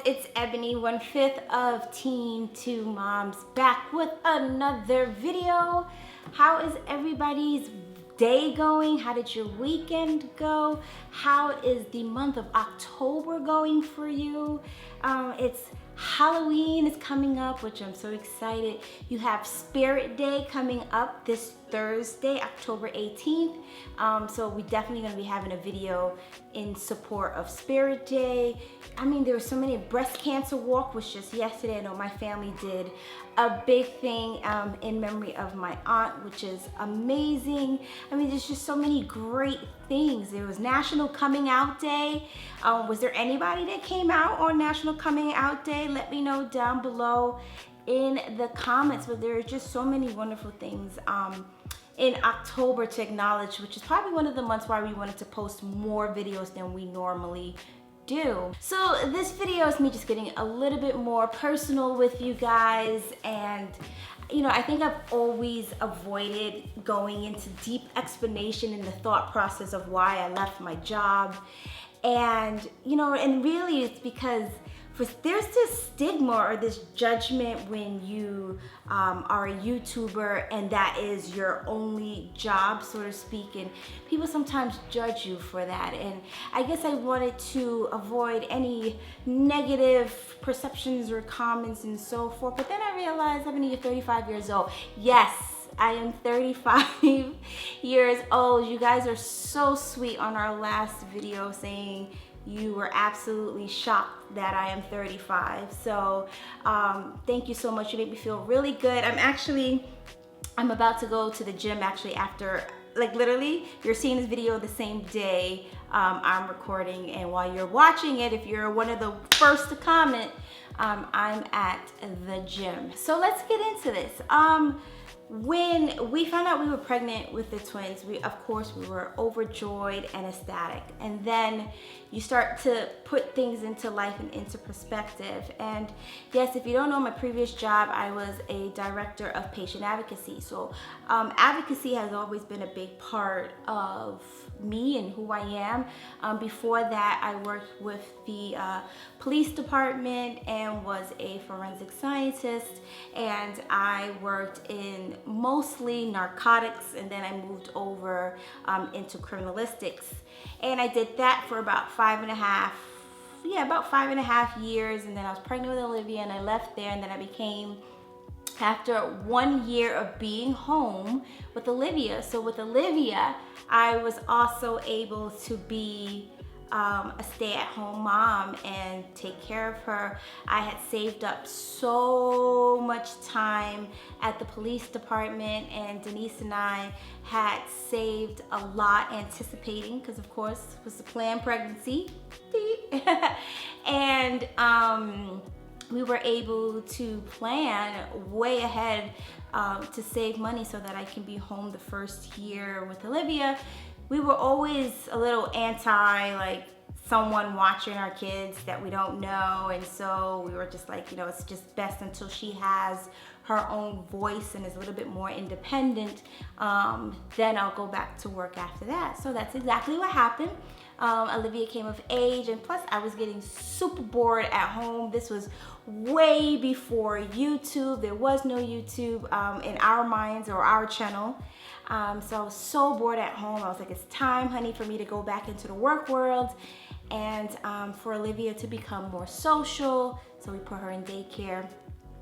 it's Ebony, 1/5 of Teen to Moms, back with another video. How is everybody's day going? How did your weekend go? How is the month of October going for you? It's Halloween is coming up, which I'm so excited. You have Spirit Day coming up this Thursday, October 18th. So we definitely gonna be having a video in support of Spirit Day. I mean, there were so many. Breast Cancer Walk was just yesterday. I know my family did a big thing in memory of my aunt, which is amazing. I mean, there's just so many great things. There was National Coming Out Day. Was there anybody that came out on National Coming Out Day? Let me know down below in the comments. But there are just so many wonderful things in October to acknowledge, which is probably one of the months why we wanted to post more videos than we normally do. So this video is me just getting a little bit more personal with you guys, and you know, I think I've always avoided going into deep explanation in the thought process of why I left my job. And you know, and really it's because there's this stigma or this judgment when you are a YouTuber and that is your only job, so to speak, and people sometimes judge you for that. And I guess I wanted to avoid any negative perceptions or comments and so forth. But then I realized I'm only 35 years old. Yes, I am 35 years old. You guys are so sweet on our last video saying you were absolutely shocked that I am 35. So thank you so much. You make me feel really good. I'm about to go to the gym actually after, like literally, you're seeing this video the same day I'm recording, and while you're watching it, if you're one of the first to comment, I'm at the gym. So let's get into this. When we found out we were pregnant with the twins, we were overjoyed and ecstatic. And then you start to put things into life and into perspective. And yes, if you don't know my previous job, I was a director of patient advocacy. So advocacy has always been a big part of me and who I am. Before that, I worked with the police department and was a forensic scientist, and I worked in mostly narcotics, and then I moved over into criminalistics, and I did that for about 5.5 years, and then I was pregnant with Olivia and I left there, and then I became, after 1 year of being home with Olivia. So with Olivia, I was also able to be a stay-at-home mom and take care of her. I had saved up so much time at the police department, and Denise and I had saved a lot anticipating, because of course it was a planned pregnancy. And we were able to plan way ahead to save money so that I can be home the first year with Olivia. We were always a little anti, like, someone watching our kids that we don't know, and so we were just like, you know, it's just best until she has her own voice and is a little bit more independent, then I'll go back to work after that. So that's exactly what happened. Olivia came of age, and plus I was getting super bored at home. This was way before YouTube. There was no YouTube in our minds or our channel. So I was so bored at home. I was like, it's time, honey, for me to go back into the work world, and for Olivia to become more social. So we put her in daycare.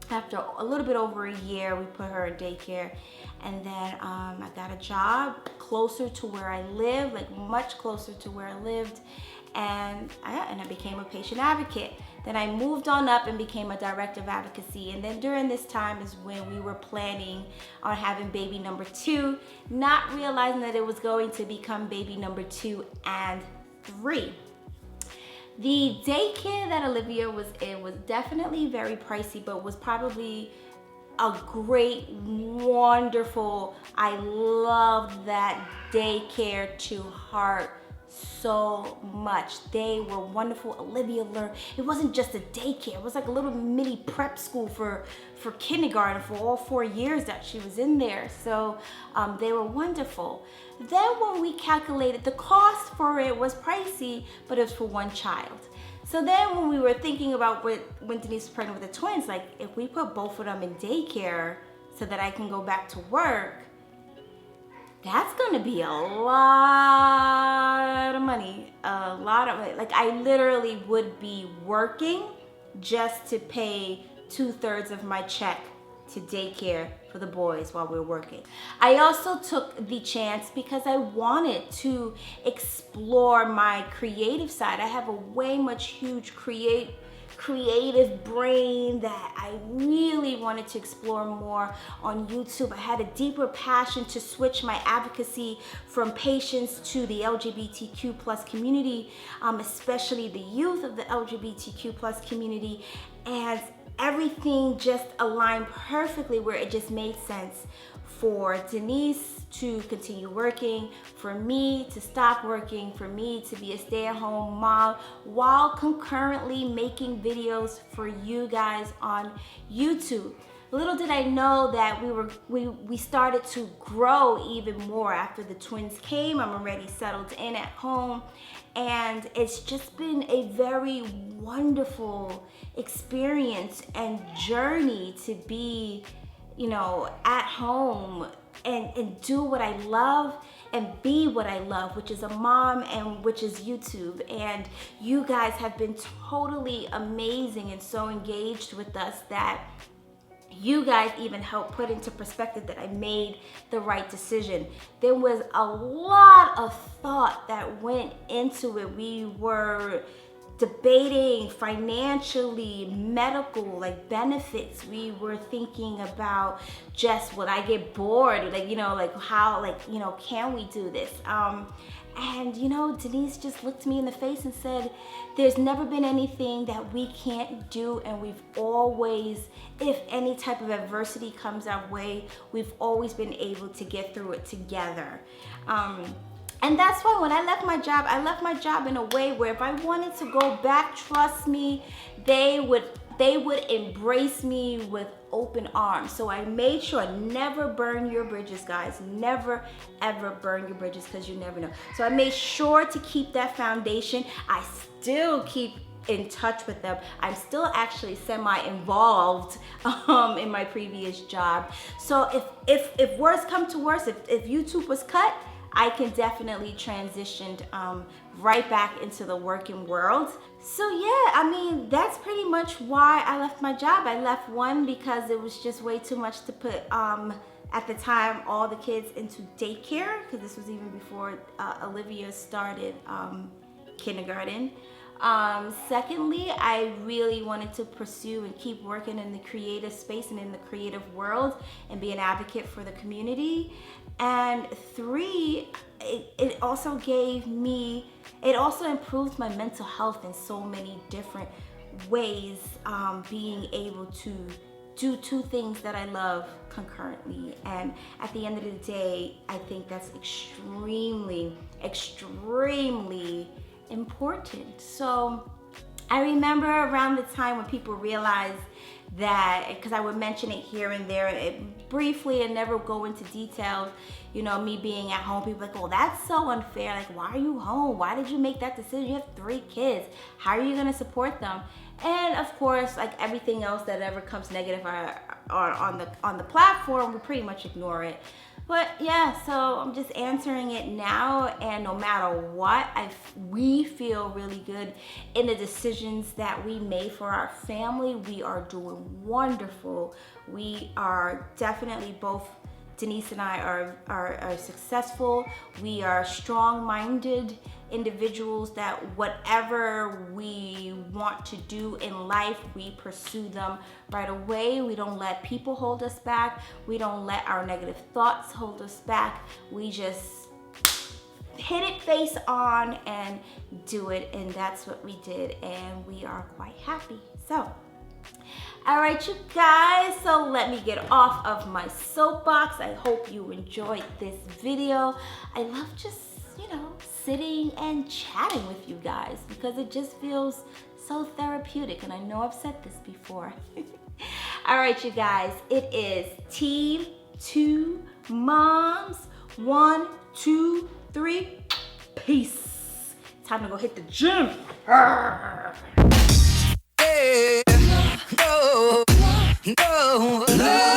After a little bit over a year, we put her in daycare, and then I got a job closer to where I live, like much closer to where I lived, and I became a patient advocate. Then I moved on up and became a director of advocacy, and then during this time is when we were planning on having baby number 2, not realizing that it was going to become baby number 2 and 3. The daycare that Olivia was in was definitely very pricey, but was probably a great, wonderful, I loved that daycare to heart so much. They were wonderful. Olivia learned, it wasn't just a daycare, it was like a little mini prep school for kindergarten for all 4 years that she was in there. So they were wonderful. Then when we calculated, the cost for it was pricey, but it was for one child. So then when we were thinking about when Denise was pregnant with the twins, like if we put both of them in daycare so that I can go back to work, that's gonna be a lot of money, like I literally would be working just to pay 2/3 of my check to daycare for the boys while we're working. I also took the chance because I wanted to explore my creative side. I have a huge creative brain that I really wanted to explore more on YouTube. I had a deeper passion to switch my advocacy from patients to the LGBTQ plus community, especially the youth of the LGBTQ plus community, and everything just aligned perfectly where it just made sense for Denise to continue working, for me to stop working, for me to be a stay-at-home mom while concurrently making videos for you guys on YouTube. Little did I know that we started to grow even more after the twins came. I'm already settled in at home, and it's just been a very wonderful experience and journey to be, at home and do what I love and be what I love, which is a mom and which is YouTube. And you guys have been totally amazing and so engaged with us that you guys even helped put into perspective that I made the right decision. There was a lot of thought that went into it. We were debating financially, medical, like benefits. We were thinking about just would I get bored? Can we do this? And Denise just looked me in the face and said, there's never been anything that we can't do, and we've always, if any type of adversity comes our way, we've always been able to get through it together. And that's why when I left my job in a way where if I wanted to go back, trust me, they would embrace me with open arms. So I made sure, never burn your bridges, guys. Never, ever burn your bridges, because you never know. So I made sure to keep that foundation. I still keep in touch with them. I'm still actually semi-involved in my previous job. So if worse come to worse, if YouTube was cut, I can definitely transition right back into the working world. So yeah, that's pretty much why I left my job. I left one because it was just way too much to put, at the time, all the kids into daycare, because this was even before Olivia started kindergarten. Secondly, I really wanted to pursue and keep working in the creative space and in the creative world and be an advocate for the community. And 3, it also improved my mental health in so many different ways, being able to do 2 things that I love concurrently. And at the end of the day, I think that's extremely, extremely important. So I remember around the time when people realized that, because I would mention it here and there, briefly and never go into detail, me being at home, people like, oh, that's so unfair. Like, why are you home? Why did you make that decision? You have 3 kids. How are you going to support them? And of course, like everything else that ever comes negative on the platform, we pretty much ignore it. But yeah, so I'm just answering it now, and no matter what, we feel really good in the decisions that we made for our family. We are doing wonderful. We are definitely both, Denise and I are successful. We are strong-minded individuals that whatever we want to do in life, we pursue them right away. We don't let people hold us back. We don't let our negative thoughts hold us back. We just hit it face on and do it, and that's what we did, and we are quite happy. So all right, you guys, so let me get off of my soapbox. I hope you enjoyed this video. I love just, sitting and chatting with you guys because it just feels so therapeutic, and I know I've said this before. All right, you guys, it is Team 2 Moms. 1, 2, 3, peace. Time to go hit the gym. No, no, no.